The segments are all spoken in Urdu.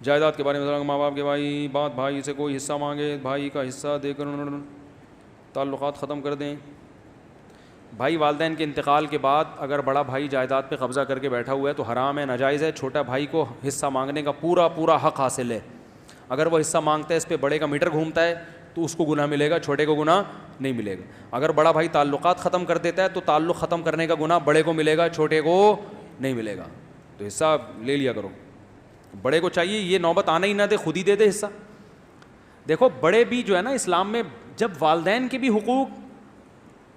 جائیداد کے بارے میں ماں باپ کے بھائی سے کوئی حصہ مانگے بھائی کا حصہ دے کر تعلقات ختم کر دیں. بھائی والدین کے انتقال کے بعد اگر بڑا بھائی جائیداد پہ قبضہ کر کے بیٹھا ہوا ہے تو حرام ہے, ناجائز ہے. چھوٹا بھائی کو حصہ مانگنے کا پورا حق حاصل ہے. اگر وہ حصہ مانگتا ہے اس پہ بڑے کا میٹر گھومتا ہے تو اس کو گناہ ملے گا, چھوٹے کو گناہ نہیں ملے گا. اگر بڑا بھائی تعلقات ختم کر دیتا ہے تو تعلق ختم کرنے کا گناہ بڑے کو ملے گا, چھوٹے کو نہیں ملے گا. تو حصہ لے لیا کرو. بڑے کو چاہیے یہ نوبت آنا ہی نہ دے, خود ہی دے دے حصہ. دیکھو بڑے بھی جو ہے نا اسلام میں, جب والدین کے بھی حقوق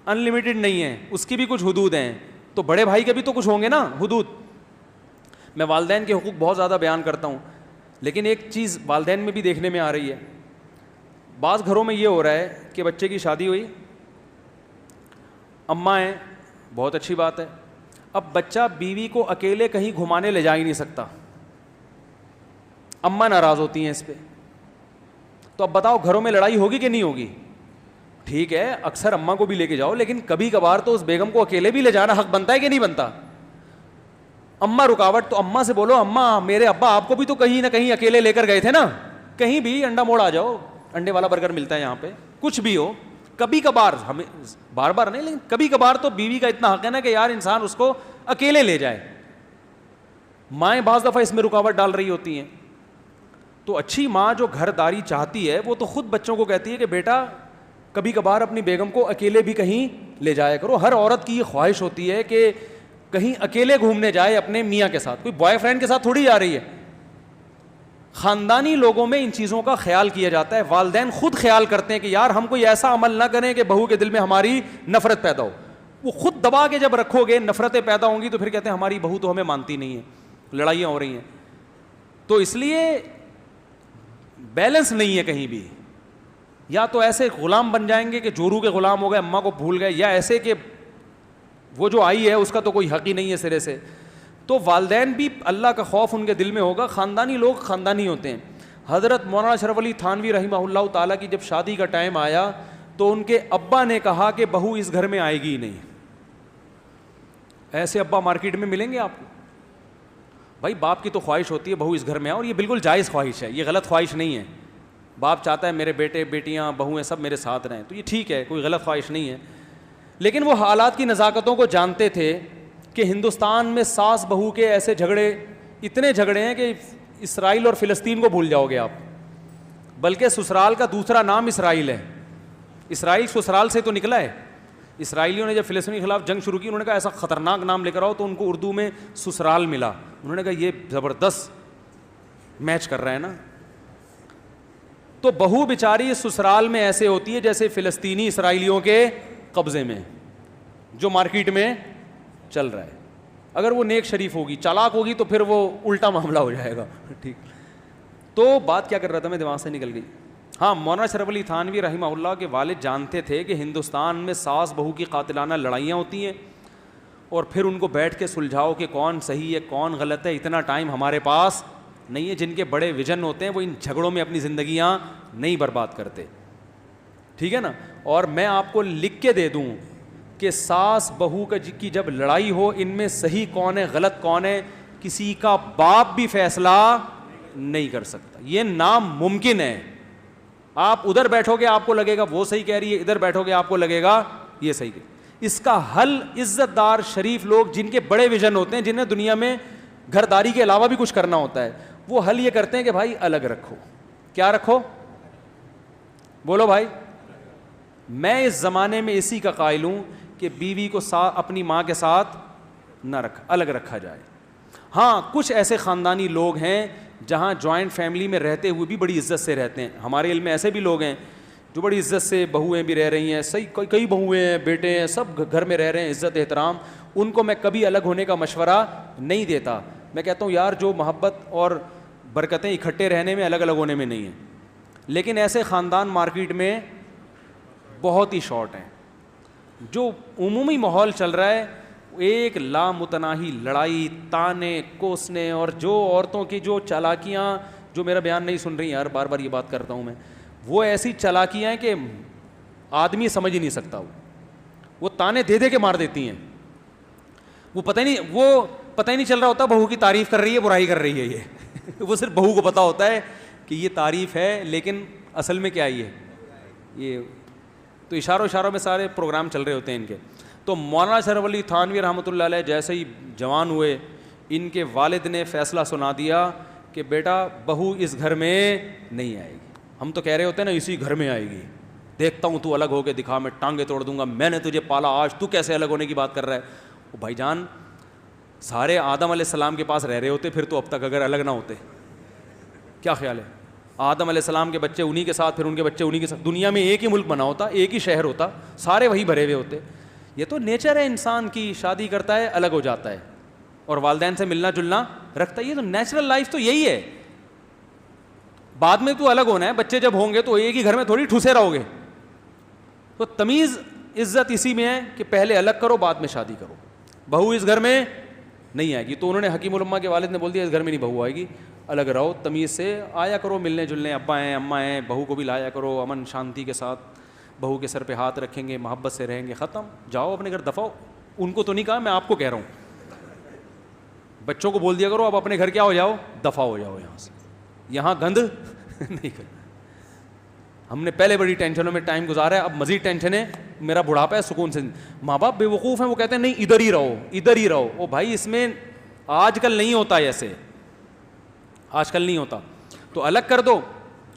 ان لمیٹڈ نہیں ہیں, اس کی بھی کچھ حدود ہیں, تو بڑے بھائی کے بھی تو کچھ ہوں گے نا حدود. میں والدین کے حقوق بہت زیادہ بیان کرتا ہوں, لیکن ایک چیز والدین میں بھی دیکھنے میں آ رہی ہے. بعض گھروں میں یہ ہو رہا ہے کہ بچے کی شادی ہوئی, اماں ہیں, بہت اچھی بات ہے. اب بچہ بیوی کو اکیلے کہیں گھمانے لے جا ہی نہیں سکتا, اماں ناراض ہوتی ہیں اس پہ. تو اب بتاؤ گھروں میں لڑائی ہوگی کہ نہیں ہوگی؟ ٹھیک ہے اکثر اماں کو بھی لے کے جاؤ, لیکن کبھی کبھار تو اس بیگم کو اکیلے بھی لے جانا حق بنتا ہے کہ نہیں بنتا؟ اماں رکاوٹ, تو اماں سے بولو اماں میرے ابا آپ کو بھی تو کہیں نہ کہیں اکیلے لے کر گئے تھے نا, کہیں بھی انڈا موڑ آ جاؤ, انڈے والا برگر ملتا ہے یہاں پہ, کچھ بھی ہو. کبھی کبھار, ہمیں بار بار نہیں, لیکن کبھی کبھار تو بیوی کا اتنا حق ہے نا کہ یار انسان اس کو اکیلے لے جائے. مائیں بعض دفعہ اس میں رکاوٹ ڈال رہی ہوتی ہیں. تو اچھی ماں جو گھر داری چاہتی ہے وہ تو خود بچوں کو کہتی ہے کہ بیٹا کبھی کبھار اپنی بیگم کو اکیلے بھی کہیں لے جایا کرو. ہر عورت کی یہ خواہش ہوتی ہے کہ کہیں اکیلے گھومنے جائے اپنے میاں کے ساتھ, کوئی بوائے فرینڈ کے ساتھ تھوڑی جا رہی ہے. خاندانی لوگوں میں ان چیزوں کا خیال کیا جاتا ہے. والدین خود خیال کرتے ہیں کہ یار ہم کوئی ایسا عمل نہ کریں کہ بہو کے دل میں ہماری نفرت پیدا ہو. وہ خود دبا کے جب رکھو گے نفرتیں پیدا ہوں گی تو پھر کہتے ہیں ہماری بہو تو ہمیں مانتی نہیں ہے, لڑائیاں ہو رہی ہیں. تو اس لیے بیلنس نہیں ہے کہیں بھی. یا تو ایسے غلام بن جائیں گے کہ جورو کے غلام ہو گئے, اماں کو بھول گئے, یا ایسے کہ وہ جو آئی ہے اس کا تو کوئی حق ہی نہیں ہے سرے سے. تو والدین بھی اللہ کا خوف ان کے دل میں ہوگا. خاندانی لوگ خاندانی ہوتے ہیں. حضرت مولانا اشرف علی تھانوی رحمہ اللہ تعالیٰ کی جب شادی کا ٹائم آیا تو ان کے ابا نے کہا کہ بہو اس گھر میں آئے گی ہی نہیں. ایسے ابا مارکیٹ میں ملیں گے آپ کو؟ بھائی باپ کی تو خواہش ہوتی ہے بہو اس گھر میں آئے, اور یہ بالکل جائز خواہش ہے, یہ غلط خواہش نہیں ہے. باپ چاہتا ہے میرے بیٹے بیٹیاں بہویں سب میرے ساتھ رہیں, تو یہ ٹھیک ہے, کوئی غلط خواہش نہیں ہے. لیکن وہ حالات کی نزاکتوں کو جانتے تھے کہ ہندوستان میں ساس بہو کے ایسے جھگڑے, اتنے جھگڑے ہیں کہ اسرائیل اور فلسطین کو بھول جاؤ گے آپ. بلکہ سسرال کا دوسرا نام اسرائیل ہے. اسرائیل سسرال سے تو نکلا ہے. اسرائیلیوں نے جب فلسطین کے خلاف جنگ شروع کی انہوں نے کہا ایسا خطرناک نام لے کر آؤ, تو ان کو اردو میں سسرال ملا. انہوں نے کہا یہ زبردست میچ کر رہا ہے نا. تو بہو بیچاری سسرال میں ایسے ہوتی ہے جیسے فلسطینی اسرائیلیوں کے قبضے میں جو مارکیٹ میں چل رہا ہے. اگر وہ نیک شریف ہوگی, چالاک ہوگی, تو پھر وہ الٹا معاملہ ہو جائے گا. ٹھیک, تو بات کیا کر رہا تھا میں, دماغ سے نکل گئی. ہاں, مولانا اشرف علی تھانوی رحمہ اللہ کے والد جانتے تھے کہ ہندوستان میں ساس بہو کی قاتلانہ لڑائیاں ہوتی ہیں, اور پھر ان کو بیٹھ کے سلجھاؤ کہ کون صحیح ہے کون غلط ہے, اتنا ٹائم ہمارے پاس نہیں ہے. جن کے بڑے ویژن ہوتے ہیں وہ ان جھگڑوں میں اپنی زندگیاں نہیں برباد کرتے. ٹھیک ہے نا. اور میں آپ کو لکھ کے دے دوں کہ ساس بہو کی جب لڑائی ہو, ان میں صحیح کون ہے غلط کون ہے کسی کا باپ بھی فیصلہ نہیں کر سکتا. یہ ناممکن ہے. آپ ادھر بیٹھو گے آپ کو لگے گا وہ صحیح کہہ رہی ہے, ادھر بیٹھو گے آپ کو لگے گا یہ صحیح کہہ. اس کا حل عزت دار شریف لوگ جن کے بڑے ویژن ہوتے ہیں, جنہیں دنیا میں گھر داری کے علاوہ بھی کچھ کرنا ہوتا ہے, وہ حل یہ کرتے ہیں کہ بھائی الگ رکھو. کیا رکھو؟ بولو بھائی. میں اس زمانے میں اسی کا قائل ہوں کہ بیوی کو اپنی ماں کے ساتھ نہ الگ رکھا جائے. ہاں, کچھ ایسے خاندانی لوگ ہیں جہاں جوائنٹ فیملی میں رہتے ہوئے بھی بڑی عزت سے رہتے ہیں. ہمارے علم میں ایسے بھی لوگ ہیں جو بڑی عزت سے بہویں بھی رہ رہی ہیں, صحیح کئی بہویں ہیں بیٹے ہیں سب گھر میں رہ رہے ہیں, عزت احترام. ان کو میں کبھی الگ ہونے کا مشورہ نہیں دیتا. میں کہتا ہوں یار جو محبت اور برکتیں اکٹھے رہنے میں الگ الگ ہونے میں نہیں ہیں. لیکن ایسے خاندان مارکیٹ میں بہت ہی شارٹ ہیں. جو عمومی ماحول چل رہا ہے ایک لامتناہی لڑائی, تانے کوسنے, اور جو عورتوں کی جو چالاکیاں, جو میرا بیان نہیں سن رہی یار, بار بار یہ بات کرتا ہوں میں, وہ ایسی چالاکیاں ہیں کہ آدمی سمجھ ہی نہیں سکتا. وہ تانے دے دے کے مار دیتی ہیں. وہ پتہ ہی نہیں چل رہا ہوتا بہو کی تعریف کر رہی ہے برائی کر رہی ہے. یہ وہ صرف بہو کو پتہ ہوتا ہے کہ یہ تعریف ہے, لیکن اصل میں کیا یہ تو اشاروں میں سارے پروگرام چل رہے ہوتے ہیں ان کے. تو مولانا اشرف علی تھانوی رحمۃ اللہ علیہ جیسے ہی جوان ہوئے, ان کے والد نے فیصلہ سنا دیا کہ بیٹا بہو اس گھر میں نہیں آئے گی. ہم تو کہہ رہے ہوتے ہیں نا اسی گھر میں آئے گی, دیکھتا ہوں تو الگ ہو کے دکھا, میں ٹانگیں توڑ دوں گا, میں نے تجھے پالا, آج تو کیسے الگ ہونے کی بات کر رہا ہے. وہ بھائی جان سارے آدم علیہ السلام کے پاس رہ رہے ہوتے پھر تو اب تک, اگر الگ نہ ہوتے. کیا خیال ہے؟ آدم علیہ السلام کے بچے انہی کے ساتھ, پھر ان کے بچے انہی کے ساتھ, دنیا میں ایک ہی ملک بنا ہوتا, ایک ہی شہر ہوتا, سارے وہی بھرے ہوئے ہوتے. یہ تو نیچر ہے انسان کی, شادی کرتا ہے الگ ہو جاتا ہے اور والدین سے ملنا جلنا رکھتا ہے. یہ تو نیچرل لائف تو یہی ہے. بعد میں تو الگ ہونا ہے, بچے جب ہوں گے تو ایک ہی گھر میں تھوڑی ٹھوسے رہو گے. تو تمیز عزت اسی میں ہے کہ پہلے الگ کرو بعد میں شادی کرو. بہو اس گھر میں نہیں آئے گی, تو انہوں نے حکیم الامہ کے والد نے بول دیا اس گھر میں نہیں بہو آئے گی, الگ رہو, تمیز سے آیا کرو, ملنے جلنے, ابا ہیں اماں ہیں, بہو کو بھی لایا کرو امن شانتی کے ساتھ, بہو کے سر پہ ہاتھ رکھیں گے, محبت سے رہیں گے, ختم, جاؤ اپنے گھر دفعہ. ان کو تو نہیں کہا, میں آپ کو کہہ رہا ہوں. بچوں کو بول دیا کرو اب اپنے گھر کیا ہو جاؤ, دفعہ ہو جاؤ یہاں سے, یہاں گند نہیں کرنا. ہم نے پہلے بڑی ٹینشنوں میں ٹائم گزارا ہے, اب مزید ٹینشن ہے, میرا بڑھاپا ہے, سکون سے. ماں باپ بے وقوف ہیں, وہ کہتے ہیں نہیں ادھر ہی رہو, ادھر ہی رہو. او بھائی اس میں آج کل نہیں ہوتا ایسے, آج کل نہیں ہوتا. تو الگ کر دو,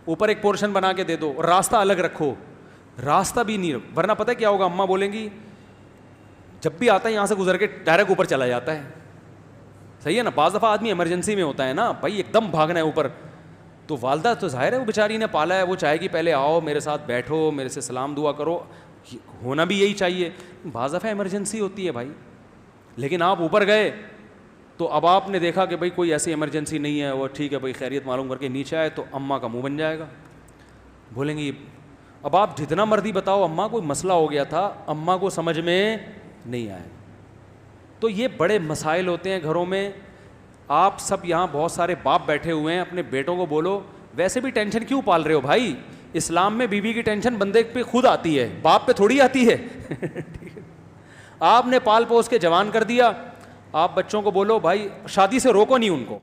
اوپر ایک پورشن بنا کے دے دو, راستہ الگ رکھو. راستہ بھی نہیں, ورنہ پتہ کیا ہوگا, اماں بولیں گی جب بھی آتا ہے یہاں سے گزر کے ڈائریکٹ اوپر چلا جاتا ہے. صحیح ہے نا, بعض دفعہ آدمی ایمرجنسی میں ہوتا ہے نا بھائی, ایک دم بھاگنا ہے اوپر, تو والدہ تو ظاہر ہے وہ بیچاری نے پالا ہے, وہ چاہے گی پہلے آؤ میرے ساتھ بیٹھو, میرے سے سلام دعا کرو, ہونا بھی یہی چاہیے. بعض دفعہ ایمرجنسی ہوتی ہے بھائی, لیکن آپ اوپر گئے تو اب آپ نے دیکھا کہ بھائی کوئی ایسی ایمرجنسی نہیں ہے, وہ ٹھیک ہے بھائی خیریت معلوم کر کے نیچے آئے, تو اماں کا منہ بن جائے گا, بولیں گی. اب آپ جتنا مرضی بتاؤ اماں کوئی مسئلہ ہو گیا تھا, اماں کو سمجھ میں نہیں آئے. تو یہ بڑے مسائل ہوتے ہیں گھروں میں. آپ سب یہاں بہت سارے باپ بیٹھے ہوئے ہیں, اپنے بیٹوں کو بولو ویسے بھی ٹینشن کیوں پال رہے ہو بھائی, اسلام میں بیوی کی ٹینشن بندے پہ خود آتی ہے, باپ پہ تھوڑی آتی ہے. آپ نے پال پوس کے جوان کر دیا, آپ بچوں کو بولو بھائی شادی سے روکو نہیں ان کو.